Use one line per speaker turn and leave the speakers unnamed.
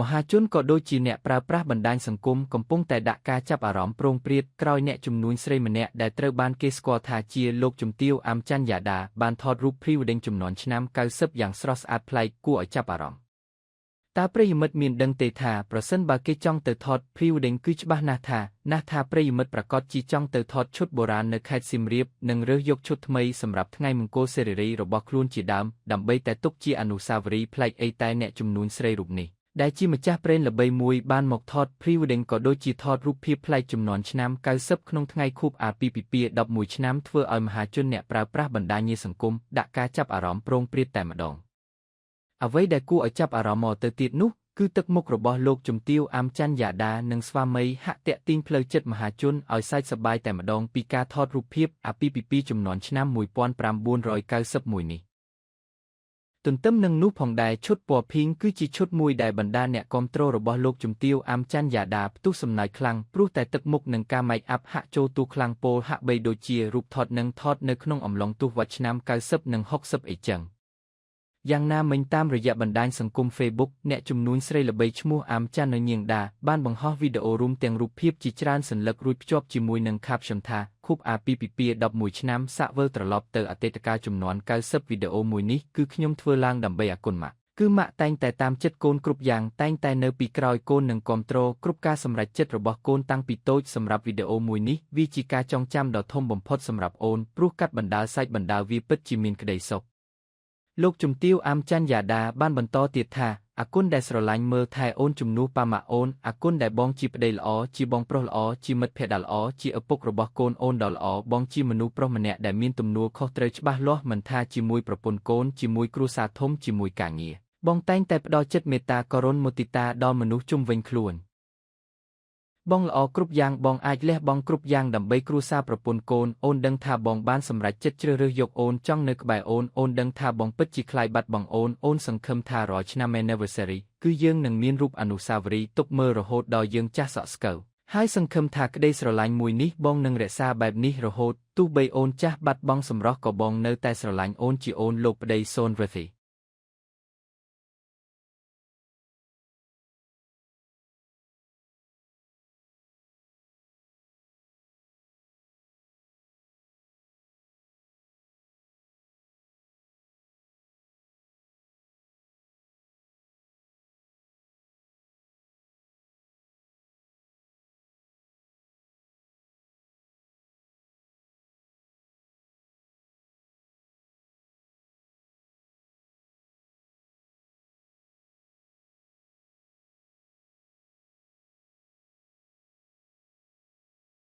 មហាជនក៏ដូចជាអ្នកប្រើប្រាស់បណ្ដាញសង្គមកំពុងតែដាក់ការចាប់អារម្មណ៍ប្រងព្រាតក្រោយអ្នកជំនួញស្រីម្នាក់ដែលត្រូវបានគេស្គាល់ថាជាលោកជំទាវ អាំ ច័ន្ទយ៉ាដាបានថតរូប Pre-wedding ជំនាន់ឆ្នាំ 90 យ៉ាងស្រស់ស្អាតប្លែកគួរឲ្យចាប់អារម្មណ៍តើប្រិយមិត្តមានដឹងទេថាប្រសិនបើគេចង់ទៅថត Pre-wedding គឺច្បាស់ណាស់ថាប្រិយមិត្តប្រកាសជាចង់ទៅថតឈុតបុរាណនៅខេត្តសៀមរាបនិងរើសយកឈុតថ្មីសម្រាប់ថ្ងៃមង្គលសិរីរបស់ខ្លួនជាដើមដើម្បីតែទុកជាអនុស្សាវរីយ៍ប្លែកអីតែអ្នកជំនួញស្រីរូបនេះដែលជាម្ចាស់ប្រេនល្បីមួយបានមកថត Pre-wedding ក៏ដូចជាថតរូបភាពប្លែកជំនាន់ឆ្នាំ 90 ក្នុងថ្ងៃខួបអាពាហ៍ពិពាហ៍11ឆ្នាំធ្វើឲ្យមហាជនអ្នកប្រើប្រាស់បណ្ដាញសង្គមដាក់ការចាប់អារម្មណ៍ប្រងព្រាតតែម្ដងអ្វីដែលគួរឲ្យចាប់អារម្មណ៍មកទៅទៀតនោះគឺទឹកមុខរបស់លោកជំទាវ អាំ ច័ន្ទយ៉ាដានិងស្វាមីហាក់ទាក់ទាញផ្លូវចិត្តមហាជនឲ្យសើចសប្បាយតែម្ដងពីការថតរូបភាពអាពាហ៍ពិពាហ៍ជំនាន់ឆ្នាំ 1991 នេះទន្ទឹមនឹងនោះផងដែរឈុតពណ៌ភីងគឺជាឈុតមួយដែលបណ្ដាអ្នកគាំទ្ររបស់លោកជំទាវ អាំ ច័ន្ទយ៉ាដាផ្ទុះសំណើចខ្លាំងព្រោះតែទឹកមុខនិងការ make up ហាក់ចូលតួខ្លាំងពោលហាក់បីដូចជារូបថតនឹងថតនៅក្នុងអំឡុងទសវត្សរ៍ឆ្នាំ 90 និង 60 អីចឹងយ៉ាងណាមិញតាមរយៈបណ្ដាញសង្គម Facebook អ្នកជំនួញស្រីល្បីឈ្មោះ អាំ ច័ន្ទញៀងដាបានបង្ហោះវីដេអូរួមទាំងរូបភាពជាច្រើនសន្លឹករួចភ្ជាប់ជាមួយនឹង caption ថាខួបអាពាហ៍ពិពាហ៍11ឆ្នាំសាកវិលត្រឡប់ទៅអតីតកាលជំនាន់ 90 វីដេអូមួយនេះគឺខ្ញុំធ្វើឡើងដើម្បីអគុណម៉ាក់គឺម៉ាក់តែងតែតាមចិត្តកូនគ្រប់យ៉ាងតែងតែនៅពីក្រោយកូននិងគាំទ្រគ្រប់ការសម្រេចចិត្តរបស់កូនតាំងពីតូចសម្រាប់វីដេអូមួយនេះវាជាការចងចាំដ៏ធំបំផុតសម្រាប់អូនព្រោះកាត់បណ្ដាលសាច់បណ្ដាលវាពិតជាមានក្ដីសុខលោកជំទាវ អាំ ច័ន្ទយ៉ាដាបានបន្តទៀតថាអគុណដែលស្រឡាញ់មើលថែអូនជំនួសប៉ាម៉ាក់អូនអគុណដែលបងជាប្ដីល្អជាបងប្រុសល្អជាមិត្តភក្តិដ៏ល្អជាឪពុករបស់កូនអូនដ៏ល្អបងជាមនុស្សប្រុសម្នាក់ដែលមានទំនួលខុសត្រូវច្បាស់លាស់មិនថាជាមួយប្រពន្ធកូនជាមួយគ្រួសារធំជាមួយការងារបងតែងតែផ្ដល់ចិត្តមេត្តាករុណមុទិតាដល់មនុស្សជុំវិញខ្លួនបងល្អគ្រប់យ៉ាងបងអាចលះបង់គ្រប់យ៉ាងដើម្បីគ្រួសារប្រពន្ធកូនអូនដឹងថាបងបានសម្រេចចិត្តជ្រើសរើសយកអូនចង់នៅក្បែរអូនអូនដឹងថាបងពិតជាខ្លាចបាត់បង់អូនអូនសង្ឃឹមថារាល់ឆ្នាំ Anniversary គឺយើងនឹងមានរូបអនុស្សាវរីយ៍ទុកមើលរហូតដល់យើងចាស់សក់ស្កូវហើយសង្ឃឹមថាក្តីស្រឡាញ់មួយនេះបងនឹងរក្សាបែបនេះរហូតទោះបីអូនចាស់បាត់បង់សម្រស់ក៏បងនៅតែស្រឡាញ់អូនជាអូនលោកប្តីសូនរ៉េធី